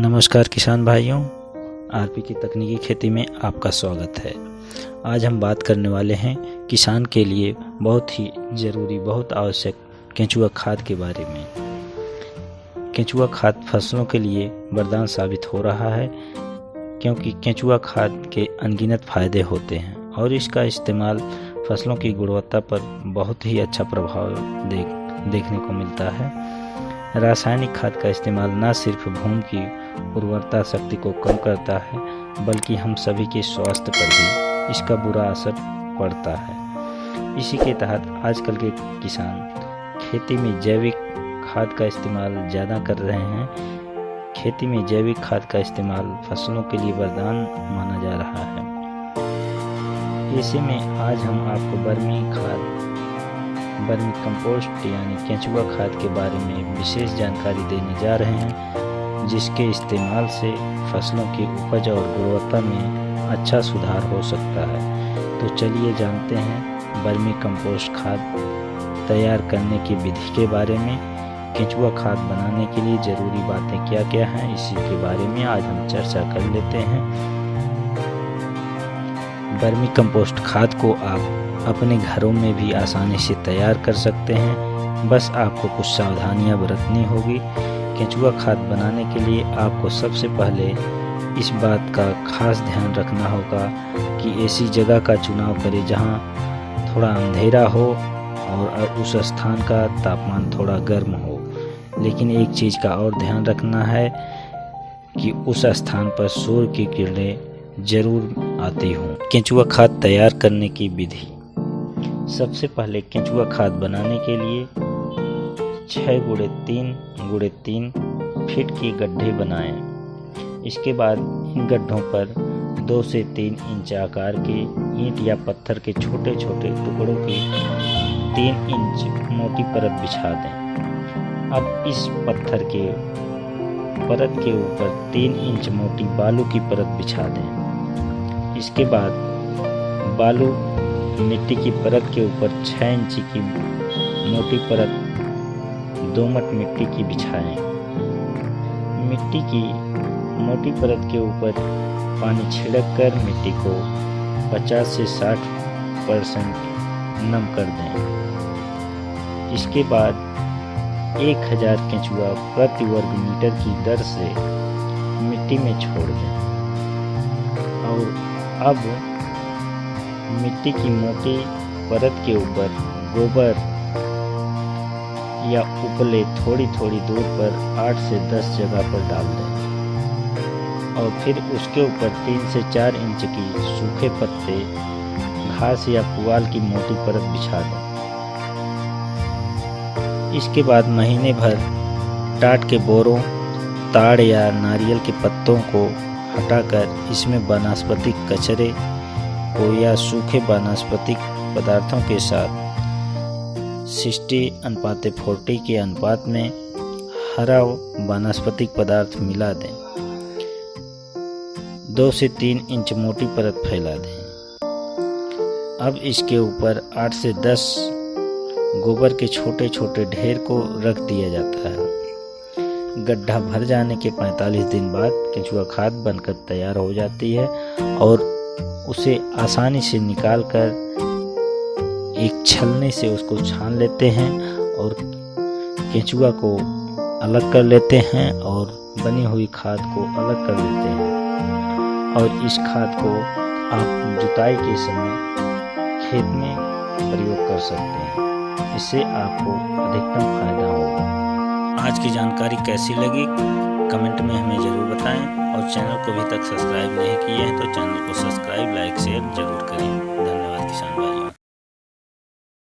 नमस्कार किसान भाइयों, आरपी की तकनीकी खेती में आपका स्वागत है। आज हम बात करने वाले हैं किसान के लिए बहुत ही ज़रूरी, बहुत आवश्यक केंचुआ खाद के बारे में। केंचुआ खाद फसलों के लिए वरदान साबित हो रहा है, क्योंकि केंचुआ खाद के अनगिनत फायदे होते हैं और इसका इस्तेमाल फसलों की गुणवत्ता पर बहुत ही अच्छा प्रभाव देखने को मिलता है। रासायनिक खाद का इस्तेमाल न सिर्फ भूमि की उर्वरता शक्ति को कम करता है, बल्कि हम सभी के स्वास्थ्य पर भी इसका बुरा असर पड़ता है। इसी के तहत आजकल के किसान खेती में जैविक खाद का इस्तेमाल ज़्यादा कर रहे हैं। खेती में जैविक खाद का इस्तेमाल फसलों के लिए वरदान माना जा रहा है। ऐसे में आज हम आपको वर्मी कंपोस्ट यानी केंचुआ खाद के बारे में विशेष जानकारी देने जा रहे हैं, जिसके इस्तेमाल से फसलों की उपज और गुणवत्ता में अच्छा सुधार हो सकता है। तो चलिए जानते हैं वर्मी कंपोस्ट खाद तैयार करने की विधि के बारे में। केंचुआ खाद बनाने के लिए ज़रूरी बातें क्या क्या हैं, इसी के बारे में आज हम चर्चा कर लेते हैं। वर्मी कंपोस्ट खाद को आप अपने घरों में भी आसानी से तैयार कर सकते हैं, बस आपको कुछ सावधानियां बरतनी होगी। केंचुआ खाद बनाने के लिए आपको सबसे पहले इस बात का खास ध्यान रखना होगा कि ऐसी जगह का चुनाव करें जहां थोड़ा अंधेरा हो और उस स्थान का तापमान थोड़ा गर्म हो। लेकिन एक चीज़ का और ध्यान रखना है कि उस स्थान पर सूर्य की किरणें जरूर आती हों। केंचुआ खाद तैयार करने की विधि। सबसे पहले केंचुआ खाद बनाने के लिए 6x3x3 फीट की गड्ढे बनाएं। इसके बाद इन गड्ढों पर 2 से 3 इंच आकार के ईंट या पत्थर के छोटे छोटे टुकड़ों की 3 इंच मोटी परत बिछा दें। अब इस पत्थर के परत के ऊपर 3 इंच मोटी बालू की परत बिछा दें। इसके बाद बालू मिट्टी की परत के ऊपर 6 इंच की मोटी परत दोमट मिट्टी की बिछाएं। मिट्टी की मोटी परत के ऊपर पानी छिड़क कर मिट्टी को 50 से 60% नम कर दें। इसके बाद 1000 केंचुआ प्रति वर्ग मीटर की दर से मिट्टी में छोड़ दें। और अब मिट्टी की मोटी परत के ऊपर गोबर या उपले थोड़ी थोड़ी दूर पर 8 से 10 जगह पर डाल दें। और फिर उसके ऊपर 3 से 4 इंच की सूखे पत्ते, घास या पुआल की मोटी परत बिछा दें। इसके बाद महीने भर टाट के बोरों, ताड़ या नारियल के पत्तों को हटाकर इसमें वनस्पतिक कचरे को या सूखे वनस्पतिक पदार्थों के साथ 60:40 के अनुपात में हरा वनस्पतिक पदार्थ मिला दें। 2 से 3 इंच मोटी परत फैला दें। अब इसके ऊपर 8 से 10 गोबर के छोटे छोटे ढेर को रख दिया जाता है। गड्ढा भर जाने के 45 दिन बाद केंचुआ खाद बनकर तैयार हो जाती है और उसे आसानी से निकालकर एक छलनी से उसको छान लेते हैं और केंचुआ को अलग कर लेते हैं और बनी हुई खाद को अलग कर लेते हैं। और इस खाद को आप जुताई के समय खेत में प्रयोग कर सकते हैं। इससे आपको अधिकतम फायदा होगा। आज की जानकारी कैसी लगी कमेंट में हमें ज़रूर बताएं, और चैनल को अभी तक सब्सक्राइब नहीं किए हैं तो चैनल को सब्सक्राइब, लाइक, शेयर जरूर करें। धन्यवाद किसान भाई।